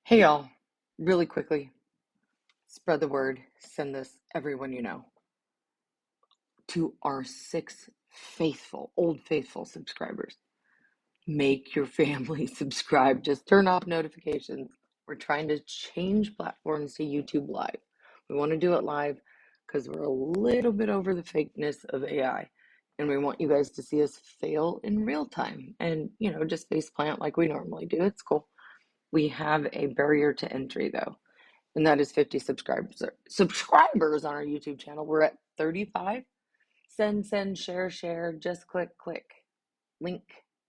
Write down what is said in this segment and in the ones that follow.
Hey y'all, really quickly, spread the word, send this everyone you know. To our 6 faithful, old faithful subscribers. Make your family subscribe. Just turn off notifications. We're trying to change platforms to YouTube Live. We want to do it live because we're a little bit over the fakeness of AI. And we want you guys to see us fail in real time and, just face plant like we normally do. It's cool. We have a barrier to entry though, and that is 50 subscribers on our YouTube channel. We're at 35. Send, share, just click. Link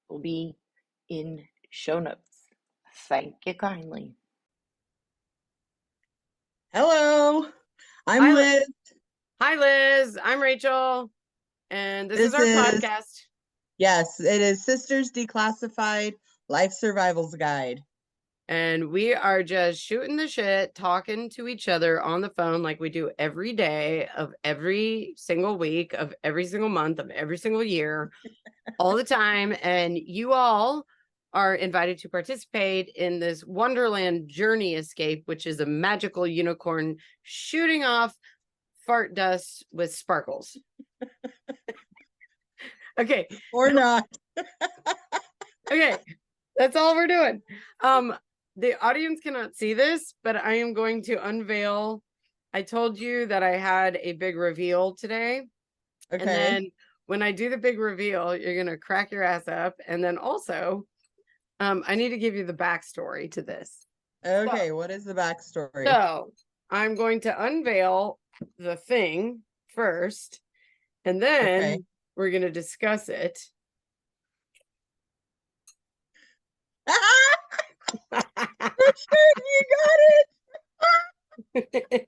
will be in show notes. Thank you kindly. Hello, I'm Hi, Liz. hi, Liz. I'm Rachel, and this is This our is, podcast. yes, it is Sisters Declassified Life Survivals Guide. And we are just shooting the shit, talking to each other on the phone like we do every day of every single week, of every single month, of every single year, all the time. And you all are invited to participate in this Wonderland Journey Escape, which is a magical unicorn shooting off fart dust with sparkles. Okay. Or not. Okay. That's all we're doing. The audience cannot see this, but I am going to unveil. I told you that I had a big reveal today. Okay. And then when I do the big reveal, you're going to crack your ass up. And then also, I need to give you the backstory to this. Okay, what is the backstory? So I'm going to unveil the thing first, and then we're going to discuss it. Richard, you got it.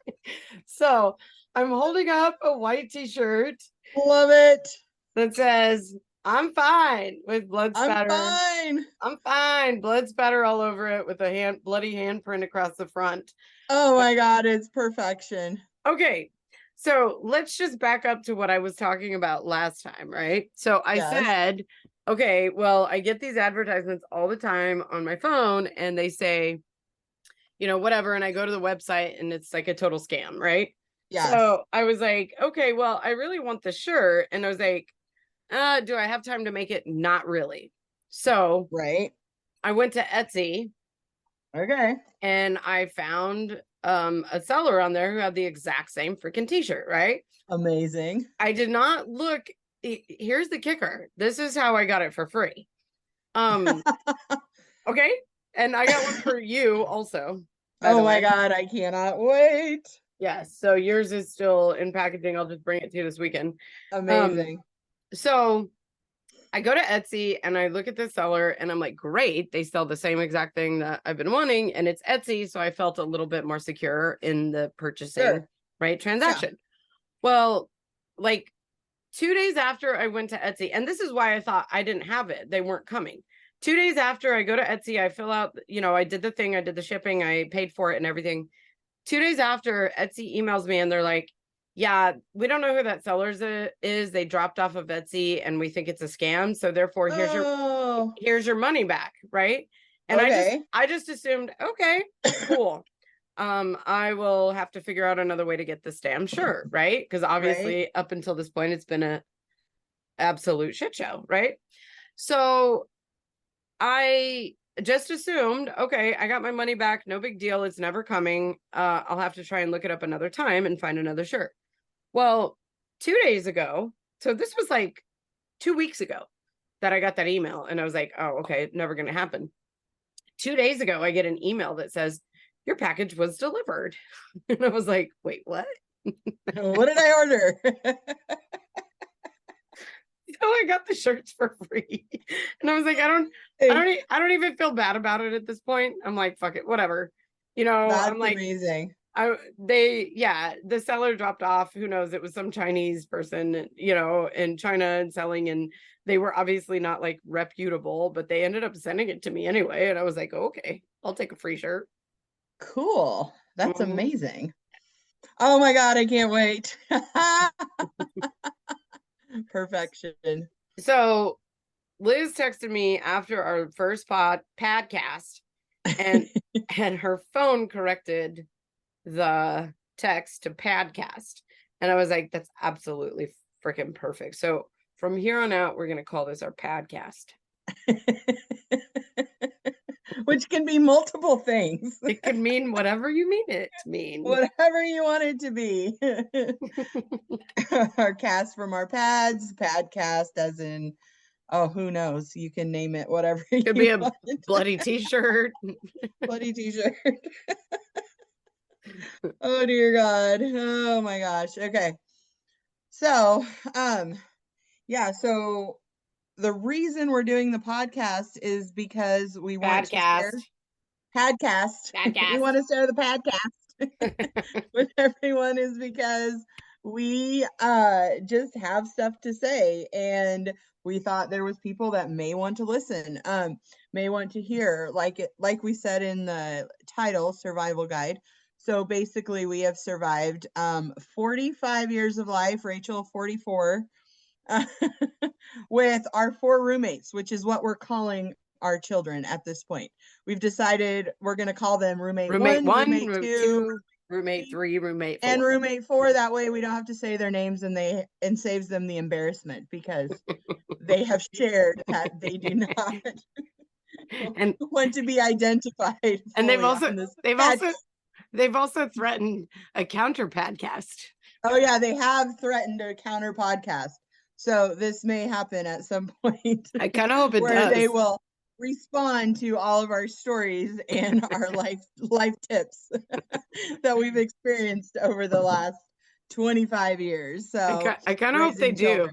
So I'm holding up a white t-shirt. Love it. That says, I'm fine, with blood spatter. I'm fine. Blood spatter all over it with a bloody handprint across the front. Oh my God, it's perfection. Okay. So let's just back up to what I was talking about last time, right? So I said, okay, well, I get these advertisements all the time on my phone and they say, whatever. And I go to the website and it's like a total scam, right? Yeah. So I was like, okay, well, I really want the shirt. And I was like, do I have time to make it? Not really. So I went to Etsy. Okay. And I found a seller on there who had the exact same freaking t-shirt, right? Amazing. I did not look. Here's the kicker. This is how I got it for free. Okay. And I got one for you also. Oh my God, I cannot wait. Yes. So yours is still in packaging. I'll just bring it to you this weekend. Amazing. So I go to Etsy and I look at the seller and I'm like, great, they sell the same exact thing that I've been wanting. And it's Etsy. So I felt a little bit more secure in the purchasing, transaction. Yeah. Well, like 2 days after I went to Etsy, and this is why I thought I didn't have it. They weren't coming. 2 days after I go to Etsy, I fill out, I did the thing, I did the shipping, I paid for it and everything. 2 days after, Etsy emails me and they're like, yeah, we don't know who that seller is. They dropped off of Etsy and we think it's a scam. So therefore, here's your money back, right? And I just assumed, okay, cool. I will have to figure out another way to get this damn shirt, right? Because obviously up until this point, it's been a absolute shit show, right? So I just assumed, okay, I got my money back. No big deal. It's never coming. I'll have to try and look it up another time and find another shirt. Well, 2 days ago, so this was like 2 weeks ago that I got that email and I was like, oh, okay, never going to happen. 2 days ago, I get an email that says, your package was delivered. And I was like, wait, what? What did I order? So I got the shirts for free. And I was like, I don't even feel bad about it at this point. I'm like, fuck it, whatever. That's I'm like, amazing. The seller dropped off. Who knows? It was some Chinese person, in China and selling, and they were obviously not like reputable, but they ended up sending it to me anyway. And I was like, oh, okay, I'll take a free shirt. Cool. That's amazing. Oh my God, I can't wait. Perfection. So Liz texted me after our first podcast and her phone corrected the text to podcast. And I was like, that's absolutely freaking perfect. So from here on out, we're going to call this our podcast. Which can be multiple things. It can mean whatever you mean it to mean. Whatever you want it to be. Our cast from our pads, padcast as in, oh, who knows? You can name it whatever you Could be a want. bloody t-shirt. Bloody t-shirt. Oh dear God. Oh my gosh. Okay. So, yeah, so the reason we're doing the podcast is because we want to share podcast. We want to share the podcast with everyone is because we just have stuff to say, and we thought there was people that may want to listen, may want to hear, like we said in the title, survival guide. So basically we have survived 45 years of life, Rachel 44, with our 4 roommates, which is what we're calling our children at this point. We've decided we're going to call them roommate 1, roommate 2, roommate 3, roommate 4. and roommate 4. That way we don't have to say their names, and saves them the embarrassment, because they have shared that they do not and want to be identified. And they've also threatened a counter podcast. Oh yeah, they have threatened a counter podcast. So this may happen at some point. I kind of hope it where does. They will respond to all of our stories and our life tips that we've experienced over the last 25 years. So I kind of hope they do.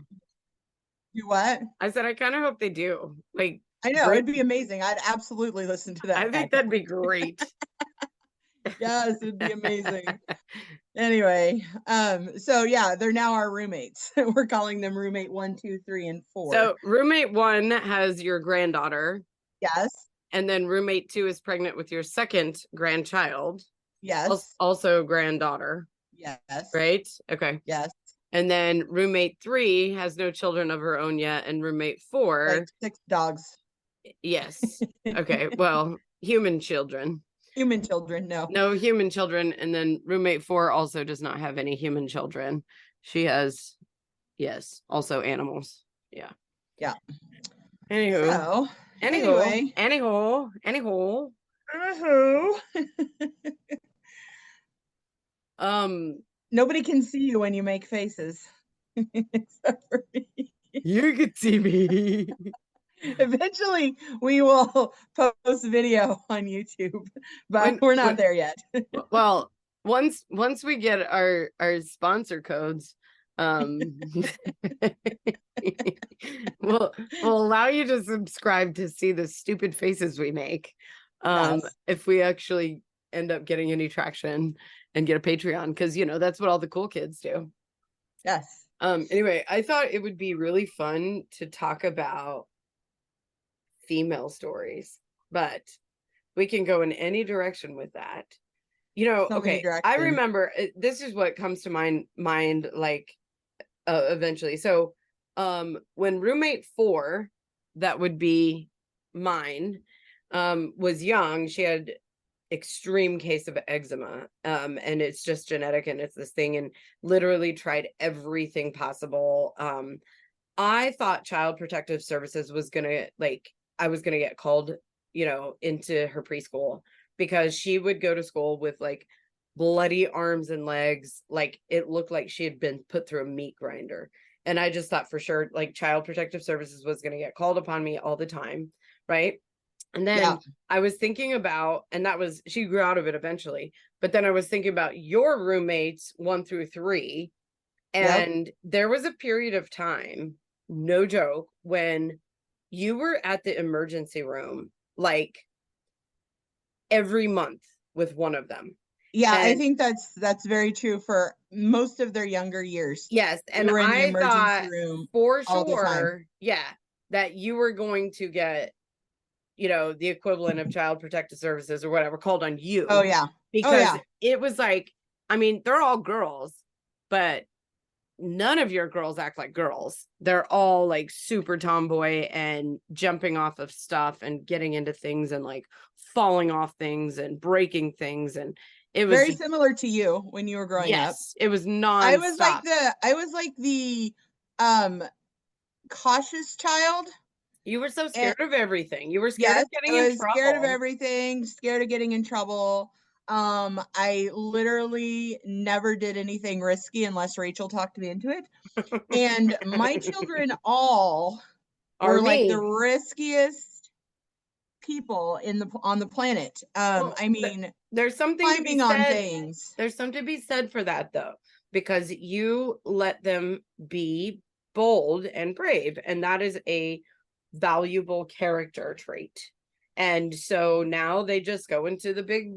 Do what? I said I kind of hope they do. Like, I know, it'd be amazing. I'd absolutely listen to that. I think that'd be great. Yes, it'd be amazing. Anyway, so yeah, they're now our roommates. We're calling them roommate 1, 2, 3, and 4. So roommate 1 has your granddaughter. Yes. And then roommate 2 is pregnant with your second grandchild. Yes. Also granddaughter. Yes. Right? Okay. Yes. And then roommate 3 has no children of her own yet. And roommate 4. Like 6 dogs. Yes. Okay. Well, human children. Human children, no. No human children. And then roommate 4 also does not have any human children. She has, yes, also animals. Yeah. Yeah. Anywho. So, anyway. Nobody can see you when you make faces. Except for me. You can see me. Eventually we will post video on YouTube, but we're not there yet. Well, once we get our sponsor codes, we'll allow you to subscribe to see the stupid faces we make. Yes. If we actually end up getting any traction and get a Patreon, because that's what all the cool kids do. Yes. Anyway, I thought it would be really fun to talk about female stories, but we can go in any direction with that. Okay, I remember, this is what comes to mind like eventually. So when roommate 4, that would be mine, was young, she had extreme case of eczema, and it's just genetic, and it's this thing, and literally tried everything possible. I thought Child Protective Services was gonna, I was gonna get called, into her preschool, because she would go to school with bloody arms and legs. It looked like she had been put through a meat grinder. And I just thought for sure, Child Protective Services was going to get called upon me all the time. Right. And then I was thinking about, and she grew out of it eventually, but then I was thinking about your roommates 1 through 3. And there was a period of time, no joke, when you were at the emergency room, every month with one of them. Yeah, I think that's very true for most of their younger years. Yes, and I thought for sure, that you were going to get, the equivalent of Child Protective Services or whatever called on you. Oh yeah, because it was they're all girls, but none of your girls act like girls. They're all like super tomboy and jumping off of stuff and getting into things and like falling off things and breaking things. And it was very similar to you when you were growing up. yes, it was nonstop. I was like the cautious child. You were so scared of everything. You were scared Yes, of getting I in was trouble. scared of everything, scared of getting in trouble. I literally never did anything risky unless Rachel talked me into it. And my children all were like the riskiest people on the planet. I mean, there's something to be climbing on said. things. There's something to be said for that though, because you let them be bold and brave, and that is a valuable character trait. And so now they just go into the big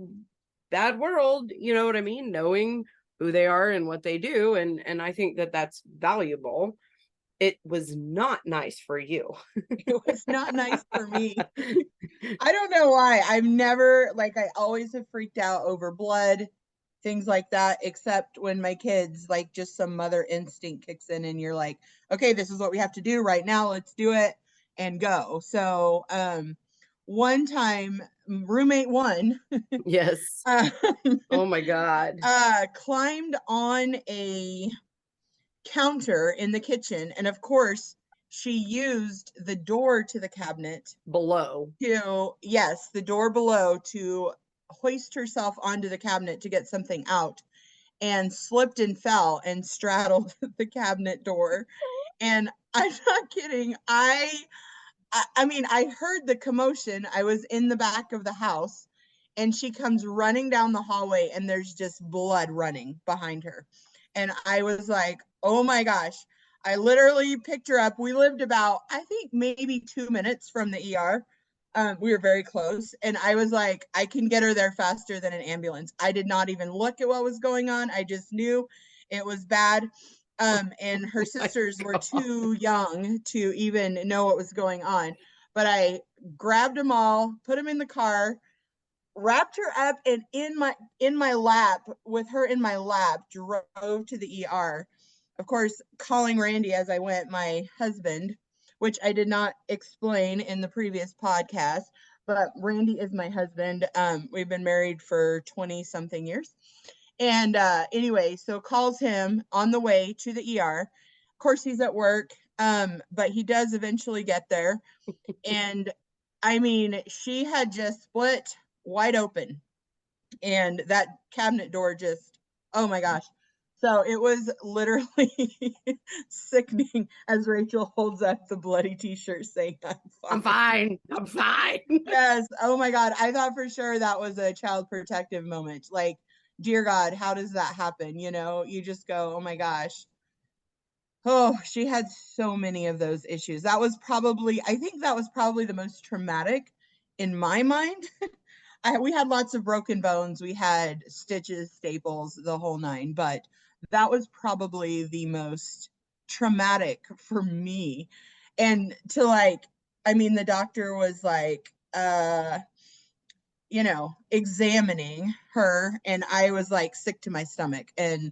bad world, you know what I mean, knowing who they are and what they do, and I think that that's valuable. It was not nice for you. It was not nice for me. I don't know why. I've never, like, I always have freaked out over blood, things like that, except when my kids, like, just some mother instinct kicks in and you're like, okay, this is what we have to do right now. Let's do it and go. So, one time, roommate one, Yes. Oh my God. Climbed on a counter in the kitchen, and of course she used the door to the cabinet below the door below to hoist herself onto the cabinet to get something out, and slipped and fell and straddled the cabinet door. And I'm not kidding, I mean, I heard the commotion. I was in the back of the house, and she comes running down the hallway, and there's just blood running behind her. And I was like, oh my gosh. I literally picked her up. We lived about, I think, maybe 2 minutes from the ER. We were very close. And I was like, I can get her there faster than an ambulance. I did not even look at what was going on. I just knew it was bad. And her sisters were too young to even know what was going on. But I grabbed them all, put them in the car, wrapped her up, and in my lap, with her in my lap, drove to the ER. Of course, calling Randy as I went, my husband, which I did not explain in the previous podcast, but Randy is my husband. We've been married for 20 something years. And anyway, so calls him on the way to the ER. Of course, he's at work, but he does eventually get there. And I mean, she had just split wide open, and that cabinet door just, oh my gosh. So it was literally sickening as Rachel holds up the bloody t-shirt saying, I'm fine. I'm fine. Yes. Oh my God. I thought for sure that was a child protective moment. Like, dear God, how does that happen? You know, you just go, oh my gosh. Oh, she had so many of those issues. I think that was probably the most traumatic in my mind. We had lots of broken bones. We had stitches, staples, the whole nine, but that was probably the most traumatic for me. And to the doctor was like, examining her, and I was like sick to my stomach. And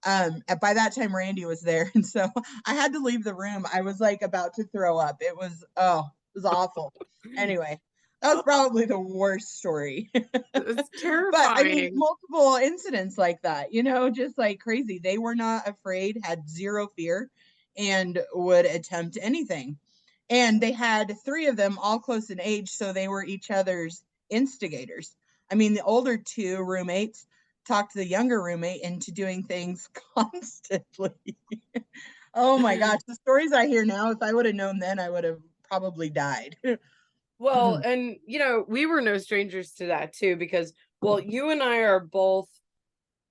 by that time Randy was there, and so I had to leave the room. I was like about to throw up. It was awful. Anyway, that was probably the worst story. It's terrifying. But I mean, multiple incidents like that, just like crazy. They were not afraid, had zero fear, and would attempt anything. And they had 3 of them, all close in age, so they were each other's instigators. I mean, the older 2 roommates talked the younger roommate into doing things constantly. Oh my gosh, the stories I hear now, if I would have known then, I would have probably died. Well, and we were no strangers to that too, because you and I are both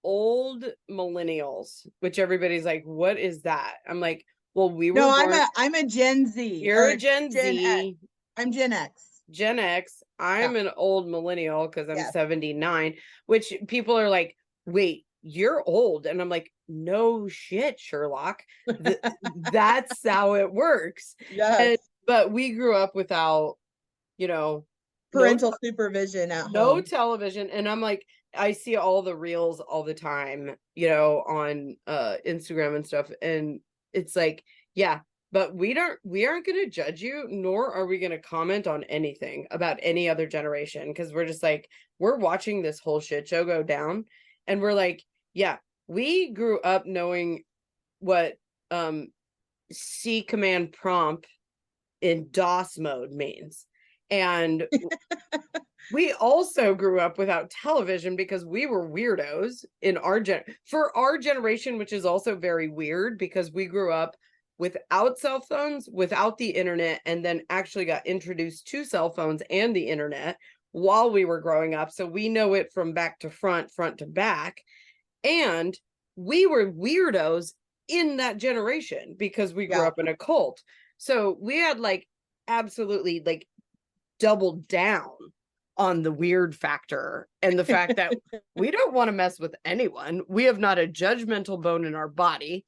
old millennials, which everybody's like, what is that? I'm like, well, we were I'm a Gen Z. You're a Gen Z. X. I'm Gen X. Gen X. I'm an old millennial because I'm 79, which people are like, wait, you're old. And I'm like, no shit, Sherlock. That's how it works. Yes. But we grew up without, parental supervision at no home. television. And I'm like, I see all the reels all the time, you know, on Instagram and stuff. And it's like, yeah, but we aren't going to judge you, nor are we going to comment on anything about any other generation. Cause we're just like, we're watching this whole shit show go down. And we're like, yeah, we grew up knowing what C command prompt in DOS mode means. And we also grew up without television because we were weirdos in for our generation, which is also very weird because we grew up without cell phones, without the internet, and then actually got introduced to cell phones and the internet while we were growing up. So we know it from back to front, front to back. And we were weirdos in that generation because we grew up in a cult. So we had like absolutely like doubled down on the weird factor and the fact that we don't want to mess with anyone. We have not a judgmental bone in our body,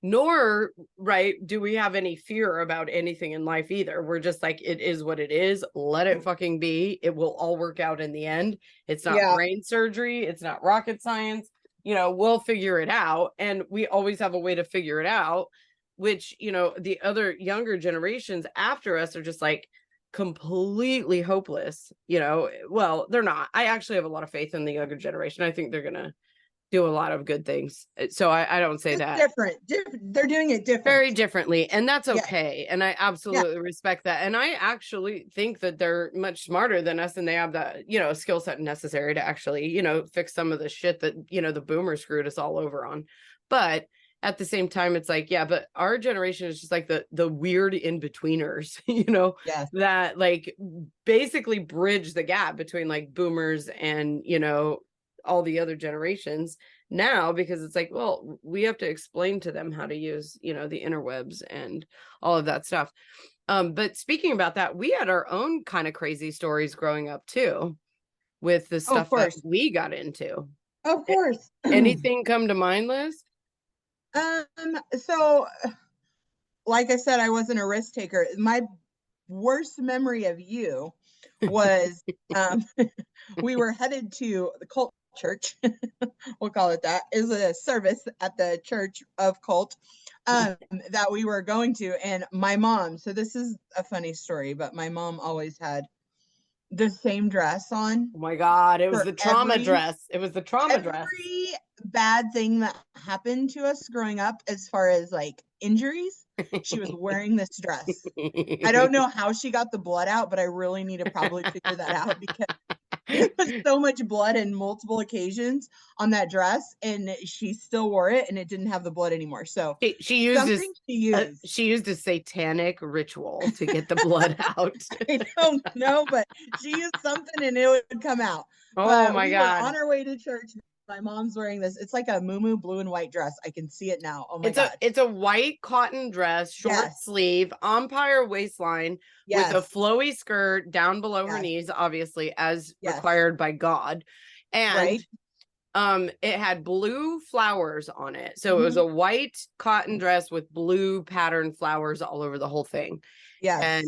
nor, right, do we have any fear about anything in life either. We're just like, it is what it is. Let it fucking be. It will all work out in the end. It's not brain surgery. It's not rocket science. You know, we'll figure it out. And we always have a way to figure it out, which, you know, the other younger generations after us are just like, completely hopeless, you know. Well, they're not. I actually have a lot of faith in the younger generation. I think they're gonna do a lot of good things. So I don't say that. Different. They're doing it different. Very differently, and that's okay. And I absolutely respect that. And I actually think that they're much smarter than us, and they have that, you know, skill set necessary to actually, you know, fix some of the shit that, you know, the boomers screwed us all over on. But at the same time, it's like, yeah, but our generation is just like the weird in-betweeners, you know, that like basically bridge the gap between like boomers and, you know, all the other generations now, because it's like, well, we have to explain to them how to use, you know, the interwebs and all of that stuff. But speaking about that, we had our own kind of crazy stories growing up too, with the stuff that we got into. Of course. Anything come to mind, Liz? So like I said, I wasn't a risk taker. My worst memory of you was we were headed to the cult church. We'll call it that. Is a service at the church of cult that we were going to. And my mom, so this is a funny story, but my mom always had the same dress on. Oh my God, it was the trauma dress. It was the trauma dress. Every bad thing that happened to us growing up, as far as like injuries, she was wearing this dress. I don't know how she got the blood out, but I really need to probably figure that out, because there was so much blood in multiple occasions on that dress, and she still wore it, and it didn't have the blood anymore. So she used a satanic ritual to get the blood out. I don't know, but she used something and it would come out. Oh but my we God! Were on our way to church. My mom's wearing this. It's like a muumuu blue and white dress. I can see it now. Oh my God! It's a white cotton dress, short sleeve, empire waistline, with a flowy skirt down below her knees, obviously as required by God, and it had blue flowers on it. So it was a white cotton dress with blue pattern flowers all over the whole thing. And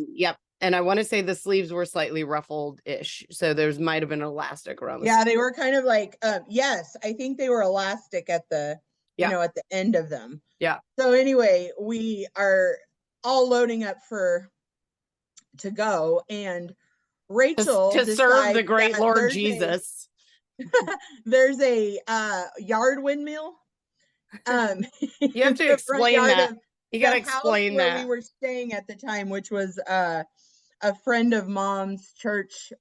and I want to say the sleeves were slightly ruffled-ish. So there's might have been elastic around the they were kind of like, yes, I think they were elastic at the, you know, at the end of them. So anyway, we are all loading up to go, and Rachel to serve the great Lord Jesus. There's a yard windmill. You have to explain that. You got to explain that. Where we were staying at the time, which was a friend of Mom's church.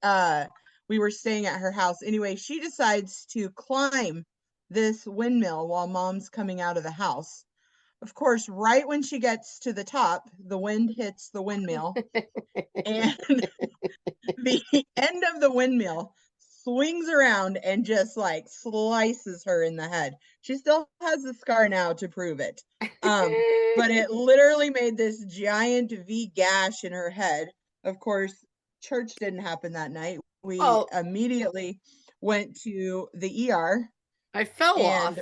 We were staying at her house. Anyway, she decides to climb this windmill while Mom's coming out of the house. Of course, right when she gets to the top, the wind hits the windmill, and the end of the windmill swings around and just like slices her in the head. She still has the scar now to prove it. But it literally made this giant V gash in her head. Of course, church didn't happen that night. We immediately went to the ER. I fell off.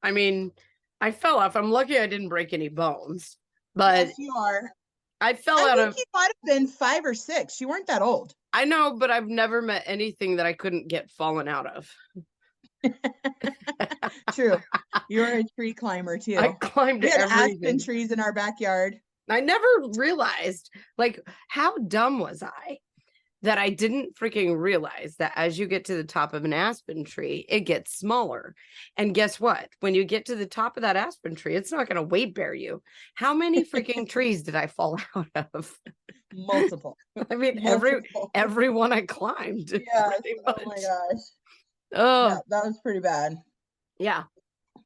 I mean, I fell off. I'm lucky I didn't break any bones. But yes, you are. I fell I out think of. you might have been 5 or 6. You weren't that old. I know, but I've never met anything that I couldn't get fallen out of. True. You're a tree climber too. I climbed We had aspen everything. trees in our backyard. I never realized, like, how dumb was I that I didn't freaking realize that as you get to the top of an aspen tree, it gets smaller. And guess what? When you get to the top of that aspen tree, it's not going to weight bear you. How many freaking trees did I fall out of? Multiple. I mean, Multiple. every one I climbed. Yes. pretty Oh my much. gosh. Oh, Yeah, that was pretty bad. yeah.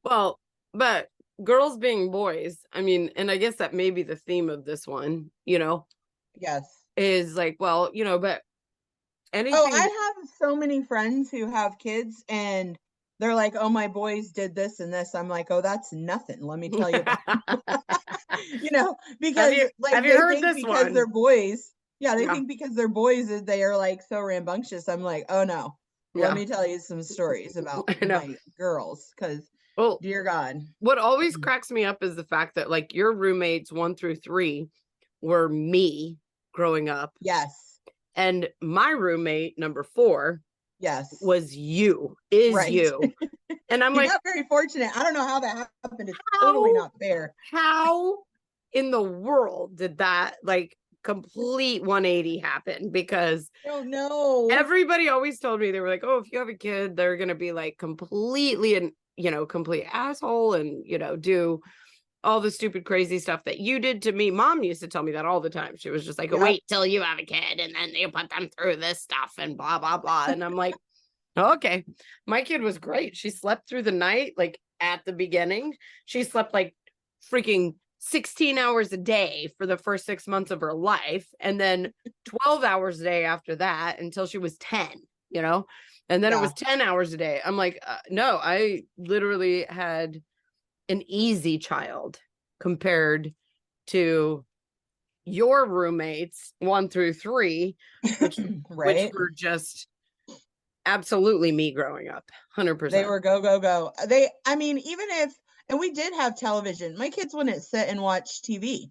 Well, but girls being boys, I mean, and I guess that may be the theme of this one, Yes. is like, well, but Oh, anything. I have so many friends who have kids and they're like, oh, my boys did this and this. I'm like, oh, that's nothing. Let me tell you about because like have you they heard think this because one? they're boys. Yeah, they Yeah. think because they're boys that they are like so rambunctious. I'm like, oh no. Let Yeah. me tell you some stories about I know. my girls, because Well, dear God. what always cracks me up is the fact that like your roommates 1 through 3 were me growing up. Yes. And my roommate number 4 Yes. was you, is Right. you. And I'm You like, got very fortunate. I don't know how that happened. It's totally not fair. How in the world did that like complete 180 happen? Because I don't know. everybody always told me, they were like, oh, if you have a kid, they're gonna be like completely and complete asshole and do all the stupid crazy stuff that you did to me. Mom used to tell me that all the time. She was just like, Yep. wait till you have a kid and then you put them through this stuff and blah blah blah. And I'm like, okay. My kid was great. She slept through the night. Like at the beginning, she slept like freaking 16 hours a day for the first 6 months of her life, and then 12 hours a day after that until she was 10, and then it was 10 hours a day. I'm like, no, I literally had an easy child compared to your roommates 1 through 3, which Right. were just absolutely me growing up. 100%. They were go, go, go. I mean, even if, and we did have television, my kids wouldn't sit and watch TV.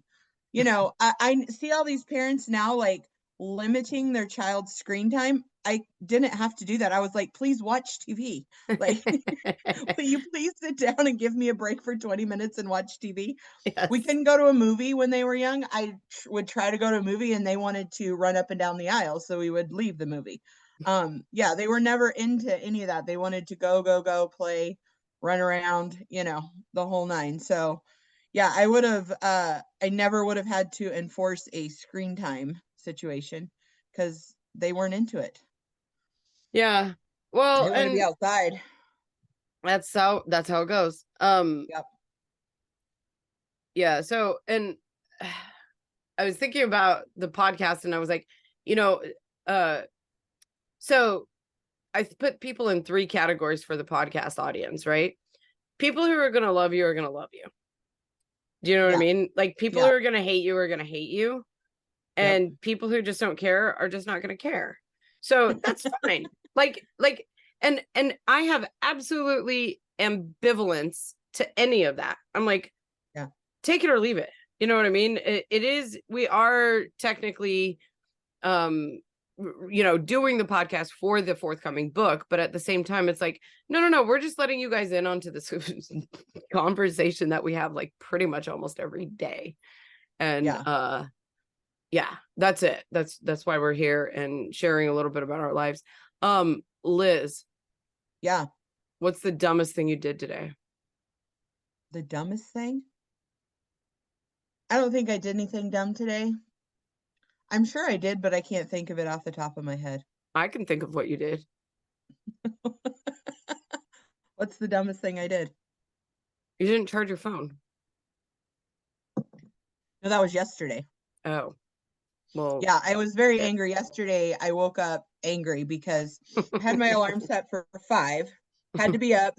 I see all these parents now like limiting their child's screen time. I didn't have to do that. I was like, please watch TV. Like, will you please sit down and give me a break for 20 minutes and watch TV? Yes. We couldn't go to a movie when they were young. I would try to go to a movie and they wanted to run up and down the aisle, so we would leave the movie. Yeah, they were never into any of that. They wanted to go, play, run around, the whole nine. So yeah, I never would have had to enforce a screen time situation because they weren't into it. Yeah. Well, they want to be outside. That's how it goes. Yep. Yeah. So, and I was thinking about the podcast and I was like, so I put people in 3 categories for the podcast audience, right? People who are going to love you are going to love you. Do you know what I mean? Like people who are going to hate you are going to hate you. And people who just don't care are just not going to care. So that's fine. And I have absolutely ambivalence to any of that. I'm like, take it or leave it. You know what I mean? We are technically, doing the podcast for the forthcoming book, but at the same time, it's like, no, we're just letting you guys in onto this conversation that we have like pretty much almost every day. And, that's it. That's why we're here and sharing a little bit about our lives. Liz. Yeah. What's the dumbest thing you did today? The dumbest thing? I don't think I did anything dumb today. I'm sure I did, but I can't think of it off the top of my head. I can think of what you did. What's the dumbest thing I did? You didn't charge your phone. No, that was yesterday. Oh. Well, yeah, I was very angry yesterday. I woke up angry because I had my alarm set for 5, had to be up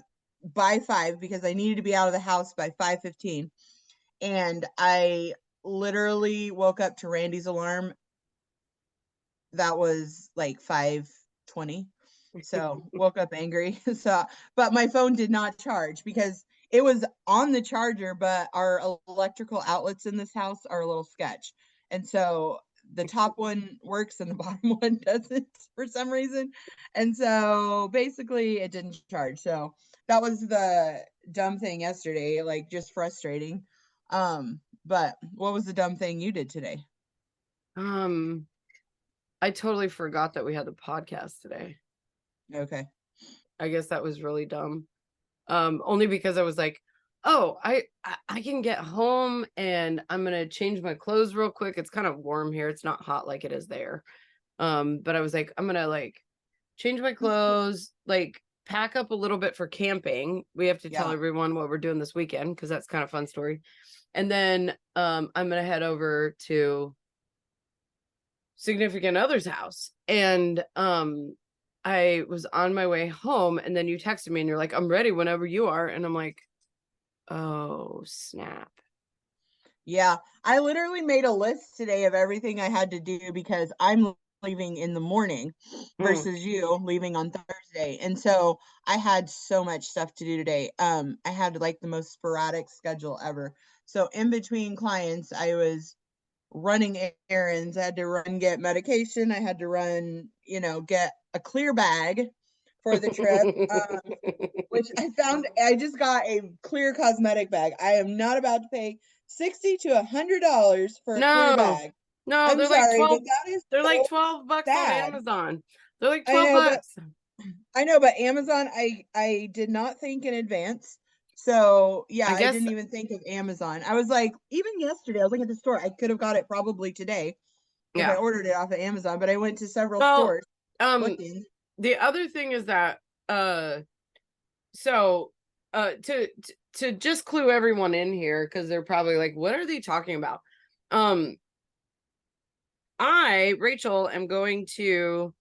by 5 because I needed to be out of the house by 5:15. And I literally woke up to Randy's alarm. That was like 5:20. So woke up angry. But my phone did not charge because it was on the charger, but our electrical outlets in this house are a little sketch. And so the top one works and the bottom one doesn't for some reason. And so basically it didn't charge. So that was the dumb thing yesterday, like just frustrating. But what was the dumb thing you did today? I totally forgot that we had the podcast today. Okay. I guess that was really dumb. Only because I was like, oh, I can get home and I'm gonna change my clothes real quick. It's kind of warm here. It's not hot like it is there. But I was like, I'm gonna like change my clothes, like pack up a little bit for camping. We have to tell everyone what we're doing this weekend because that's kind of fun story. And then I'm gonna head over to significant other's house. And I was on my way home and then you texted me and you're like, I'm ready whenever you are. And I'm like, oh, snap. Yeah, I literally made a list today of everything I had to do because I'm leaving in the morning versus you leaving on Thursday. And so I had so much stuff to do today. I had like the most sporadic schedule ever. So in between clients, I was running errands. I had to run get medication. I had to run, get a clear bag for the trip. Which I found. I just got a clear cosmetic bag. I am not about to pay $60 to $100 for a clear bag. No, I'm they're sorry, like 12. but that is They're so like $12 on sad. Amazon. They're like $12. I know, but Amazon, I did not think in advance. So yeah, I didn't even think of Amazon. I was like, even yesterday, I was looking at the store. I could have got it probably today if I ordered it off of Amazon, but I went to several stores looking. The other thing is that so to just clue everyone in here, because they're probably like, what are they talking about? Rachel, am going to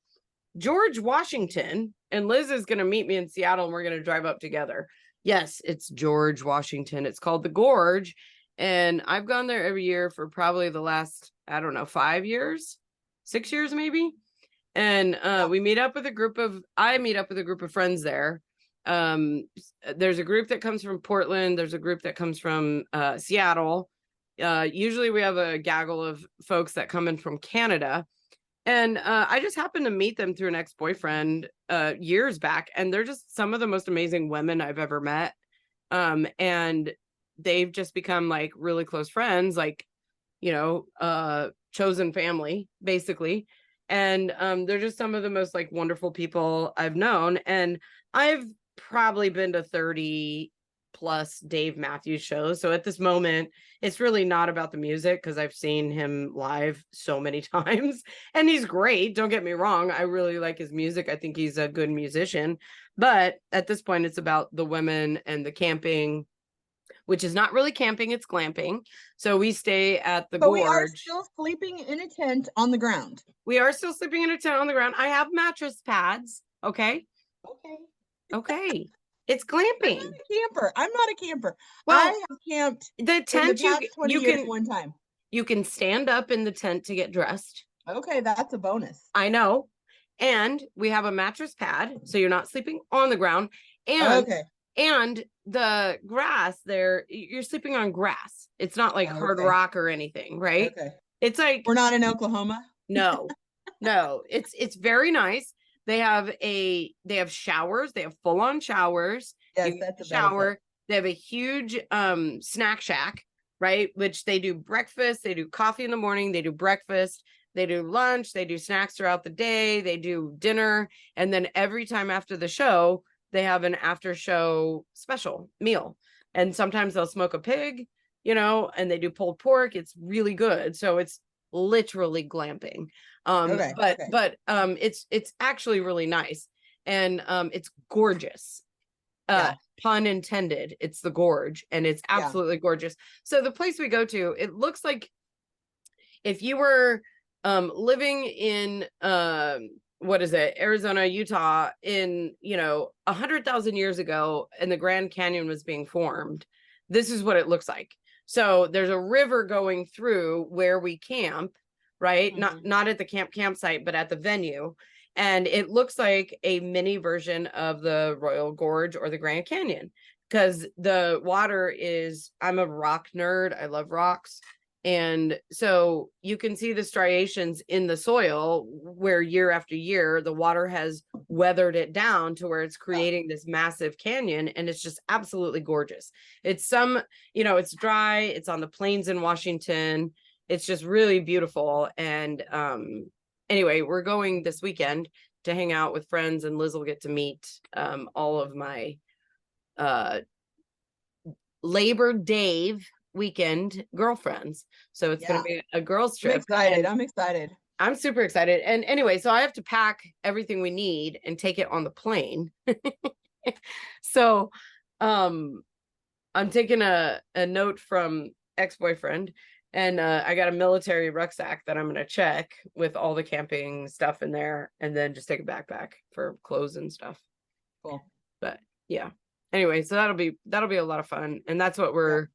George Washington, and Liz is going to meet me in Seattle, and we're going to drive up together. Yes, it's George Washington. It's called the Gorge, and I've gone there every year for probably the last, I don't know, 5 years, 6 years maybe. And I meet up with a group of friends there. There's a group that comes from Portland. There's a group that comes from Seattle. Usually we have a gaggle of folks that come in from Canada. And I just happened to meet them through an ex-boyfriend years back. And they're just some of the most amazing women I've ever met. And they've just become like really close friends, like, chosen family, basically. And they're just some of the most like wonderful people I've known. And I've probably been to 30 plus Dave Matthews shows. So at this moment, it's really not about the music because I've seen him live so many times and he's great. Don't get me wrong. I really like his music. I think he's a good musician. But at this point, it's about the women and the camping, which is not really camping, it's glamping. So we stay at the Gorge. We are still sleeping in a tent on the ground. We are still sleeping in a tent on the ground. I have mattress pads. Okay. It's glamping. I'm not a camper. Well, I have camped the tent in the past 20 years one time. You can stand up in the tent to get dressed. Okay, that's a bonus. I know. And we have a mattress pad, so you're not sleeping on the ground. And the grass there, you're sleeping on grass. It's not like hard rock or anything, right? Okay. It's like we're not in Oklahoma. No. It's very nice. They have showers. They have full-on showers. Yes, that's a shower. Benefit. They have a huge snack shack, right? Which they do breakfast. They do coffee in the morning. They do breakfast. They do lunch. They do snacks throughout the day. They do dinner. And then every time after the show, they have an after show special meal. And sometimes they'll smoke a pig, and they do pulled pork. It's really good. So it's literally glamping. But it's actually really nice. And it's gorgeous. Pun intended. It's the Gorge and it's absolutely gorgeous. So the place we go to, it looks like if you were living in Arizona, Utah in 100,000 years ago and the Grand Canyon was being formed. This is what it looks like. So there's a river going through where we camp, right? Mm-hmm. Not at the campsite, but at the venue. And it looks like a mini version of the Royal Gorge or the Grand Canyon because the water I'm a rock nerd. I love rocks. And so you can see the striations in the soil where year after year, the water has weathered it down to where it's creating this massive canyon. And it's just absolutely gorgeous. It's it's dry. It's on the plains in Washington. It's just really beautiful. And anyway, we're going this weekend to hang out with friends, and Liz will get to meet all of my Labor Day weekend girlfriends. So it's going to be a girls trip. I'm excited. I'm super excited. And anyway, so I have to pack everything we need and take it on the plane. So I'm taking a note from ex-boyfriend, and I got a military rucksack that I'm going to check with all the camping stuff in there, and then just take a backpack for clothes and stuff. Cool. But yeah. Anyway, so that'll be a lot of fun. And that's what we're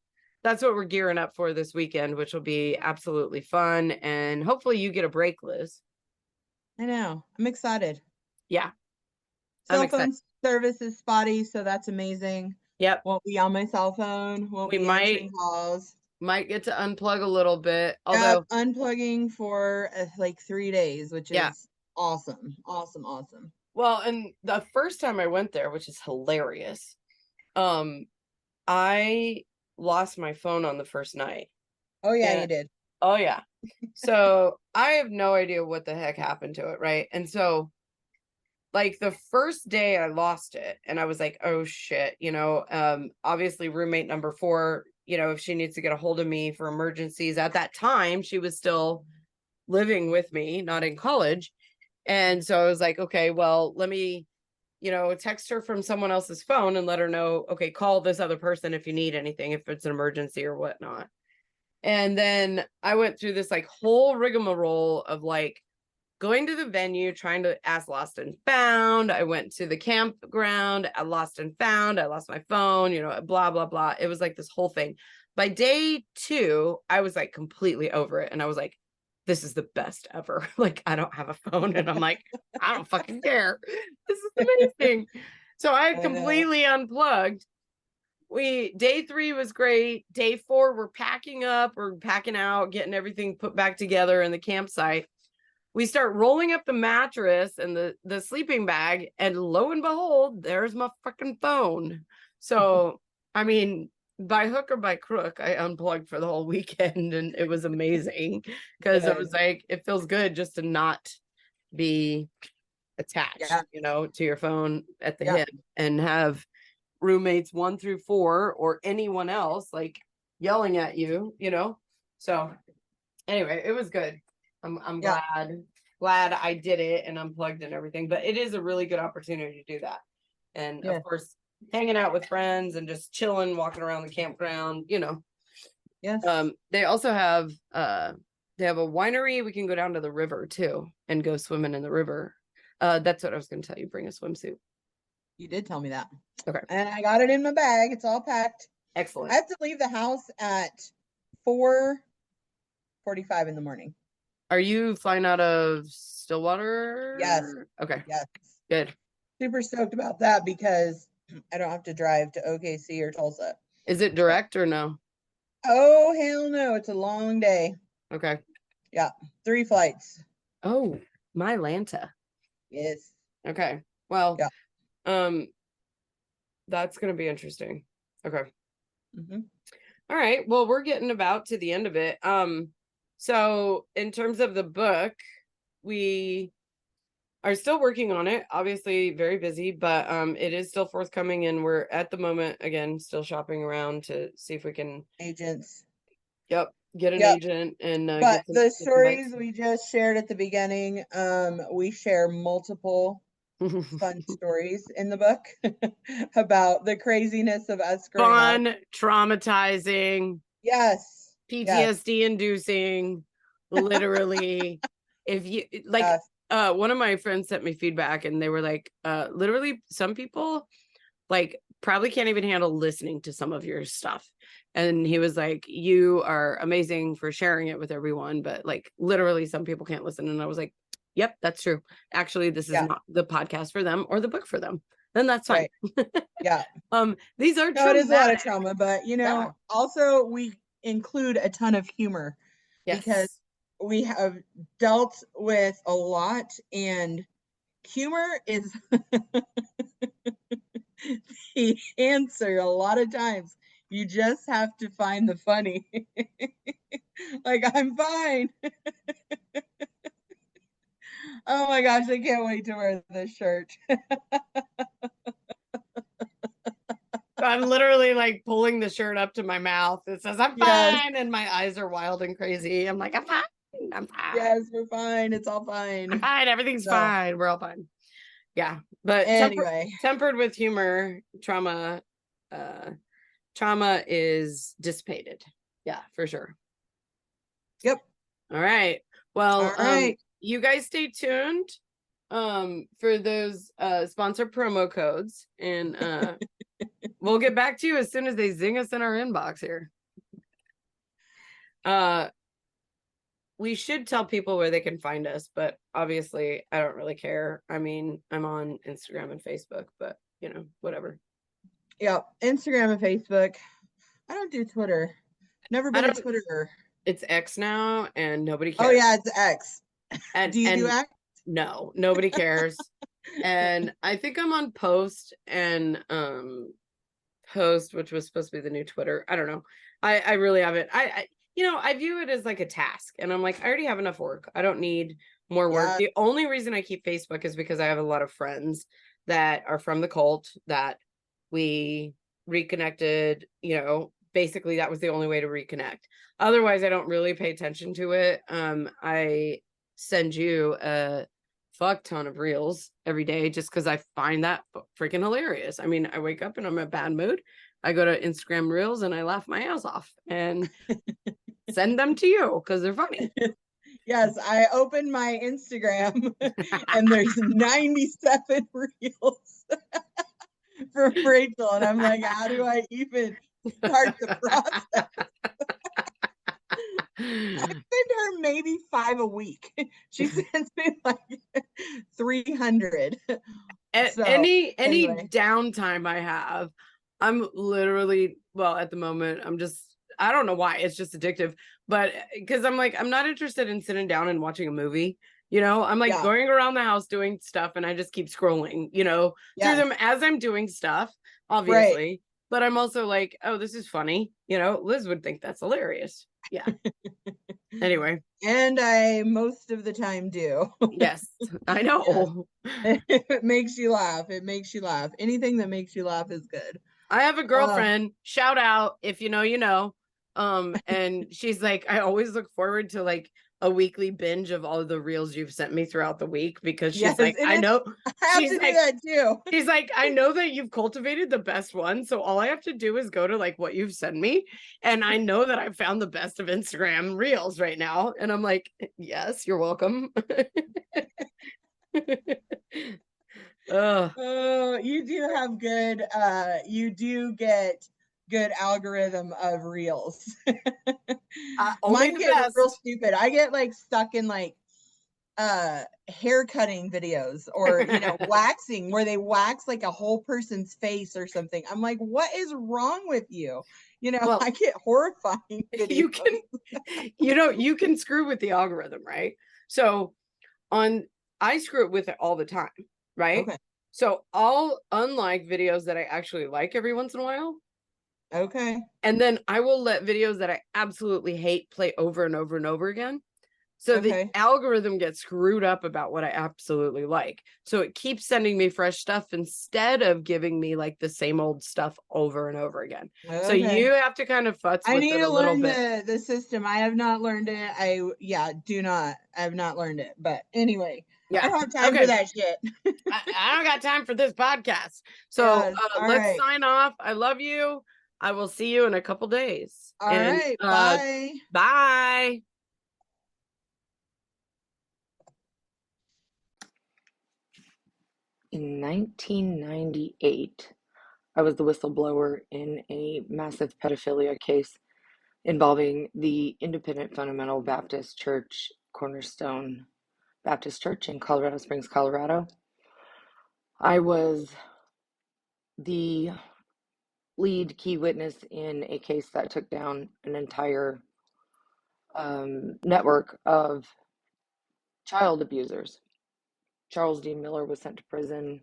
gearing up for this weekend, which will be absolutely fun. And hopefully you get a break, Liz. I know. I'm excited. Yeah. Cell phone service is spotty, so that's amazing. Yep. Won't be on my cell phone. Won't be answering calls. Might get to unplug a little bit. Although unplugging for like 3 days, which is awesome. Awesome. Awesome. Well, and the first time I went there, which is hilarious, I lost my phone on the first night. Oh yeah, you did. Oh yeah. So I have no idea what the heck happened to it, right? And so like the first day I lost it, and I was like, oh shit, obviously roommate number 4, if she needs to get a hold of me for emergencies. At that time, she was still living with me, not in college. And so I was like, okay, well, let me text her from someone else's phone and let her know, okay, call this other person if you need anything, if it's an emergency or whatnot. And then I went through this like whole rigmarole of like going to the venue, trying to ask lost and found. I went to the campground, I lost and found, I lost my phone, blah, blah, blah. It was like this whole thing. By day 2, I was like completely over it. And I was like, this is the best ever. Like, I don't have a phone, and I'm like, I don't fucking care. This is amazing. So I completely unplugged. Day 3 was great. Day 4, we're packing up, we're packing out, getting everything put back together in the campsite. We start rolling up the mattress and the sleeping bag, and lo and behold, there's my fucking phone. So, I mean, by hook or by crook, I unplugged for the whole weekend, and it was amazing because it was like, it feels good just to not be attached, to your phone at the hip, and have roommates 1 through 4 or anyone else like yelling at you, So anyway, it was good. I'm glad I did it and unplugged and everything, but it is a really good opportunity to do that. And of course, hanging out with friends and just chilling, walking around the campground, Yes. They also have they have a winery. We can go down to the river too and go swimming in the river. That's what I was going to tell you. Bring a swimsuit. You did tell me that. Okay. And I got it in my bag. It's all packed. Excellent. I have to leave the house at 4:45 in the morning. Are you flying out of Stillwater? Yes. Okay. Yes. Good. Super stoked about that because I don't have to drive to OKC or Tulsa. Is it direct or no? Oh, hell no. It's a long day. Okay. Yeah. 3 flights. Oh, my Lanta. Yes. Okay. Well, that's going to be interesting. Okay. Mm-hmm. All right. Well, we're getting about to the end of it. So in terms of the book, we are still working on it, obviously very busy, but it is still forthcoming, and we're at the moment, again, still shopping around to see if we can agents. Get an agent and but the stories we just shared at the beginning, we share multiple fun stories in the book about the craziness of us growing up. Traumatizing. Yes. PTSD inducing, literally. If you like, one of my friends sent me feedback, and they were like, literally, some people like probably can't even handle listening to some of your stuff. And he was like, you are amazing for sharing it with everyone, but like literally some people can't listen. And I was like, yep, that's true. Actually, this is not the podcast for them or the book for them. Then that's fine. Right. Yeah. These are it is a lot of trauma, but also we include a ton of humor because Yes. we have dealt with a lot, and humor is the answer a lot of times. You just have to find the funny. Like, I'm fine. Oh my gosh, I can't wait to wear this shirt. I'm literally like pulling the shirt up to my mouth. It says, I'm Yes, fine. And my eyes are wild and crazy. I'm like, I'm fine. I'm fine. yes, we're fine. It's all I'm fine. fine. Everything's So, fine. We're all fine. Yeah. But anyway, tempered with humor, uh, trauma is dissipated. Yeah, for sure. yep. All right. Well, All right. you guys stay tuned for those sponsor promo codes, and we'll get back to you as soon as they zing us in our inbox here. We should tell people where they can find us, but obviously I don't really care. I mean, I'm on Instagram and Facebook, but you know, whatever. Yep. Instagram and Facebook. I don't do Twitter. Never I been a don't Twitterer. It's X now and nobody Oh cares. yeah, it's X. And Do you do X? no, nobody cares. And I think I'm on Post and Post, which was supposed to be the new Twitter. I don't know. I really haven't. I view it as like a task, and I'm like, I already have enough work. I don't need more work. Yeah. The only reason I keep Facebook is because I have a lot of friends that are from the cult that we reconnected. Basically that was the only way to reconnect. Otherwise, I don't really pay attention to it. I send you a fuck ton of reels every day just because I find that freaking hilarious. I mean, I wake up and I'm in a bad mood. I go to Instagram reels and I laugh my ass off and send them to you because they're funny. Yes, I opened my Instagram and there's 97 reels from Rachel, and I'm like, how do I even start the process? I send her maybe 5 a week. She sends me like 300. At So any anyway, downtime I have, I'm literally, well, at the moment, I don't know why, it's just addictive, but because I'm like, I'm not interested in sitting down and watching a movie. I'm like yeah, going around the house doing stuff and I just keep scrolling, through yes, them as I'm doing stuff, right. obviously. But I'm also like, oh, this is funny. Liz would think that's hilarious. Yeah. Anyway, And I most of the time do. yes, I Yes. know. It makes you laugh. It makes you laugh. Anything that makes you laugh is good. I have a Uh, girlfriend, shout out, if you know, you know. And she's like, I always look forward to like a weekly binge of all of the reels you've sent me throughout the week because yes, she's like, and I know, I have she's to do like, that too. she's like, I know that you've cultivated the best one. So all I have to do is go to like what you've sent me. And I know that I've found the best of Instagram reels right now. And I'm like, yes, you're welcome. Oh, you do have good you do get good algorithm of reels. Only Mine the get real best. stupid. I get like stuck in like hair cutting videos, or waxing, where they wax like a whole person's face or something. I'm like, what is wrong with you? Well, I get horrifying you videos. can you can screw with the algorithm, right? So I screw it with it all the time, right? Okay. So I'll unlike videos that I actually like every once in a while, Okay. and then I will let videos that I absolutely hate play over and over and over again. So the Okay. algorithm gets screwed up about what I absolutely like. So it keeps sending me fresh stuff instead of giving me like the same old stuff over and over again. So Okay. you have to kind of futz I with need it a to little learn bit. the system. I have not learned it. I have not learned it. But anyway, I Yeah. don't have time for Okay. that shit. I don't got time for this podcast. So Yes. All let's right. sign off. I love you. I will see you in a couple days. All And right. Bye. bye. In 1998, I was the whistleblower in a massive pedophilia case involving the Independent Fundamental Baptist Church, Cornerstone Baptist Church in Colorado Springs, Colorado. I was the lead key witness in a case that took down an entire network of child abusers. Charles D. Miller was sent to prison,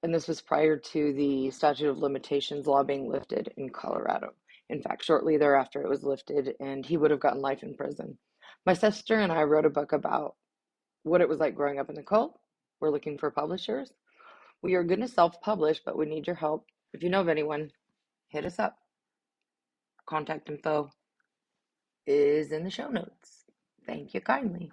and this was prior to the statute of limitations law being lifted in Colorado. In fact, shortly thereafter, it was lifted, and he would have gotten life in prison. My sister and I wrote a book about what it was like growing up in the cult. We're looking for publishers. We are going to self-publish, but we need your help. If you know of anyone, hit us up. Contact info is in the show notes. Thank you kindly.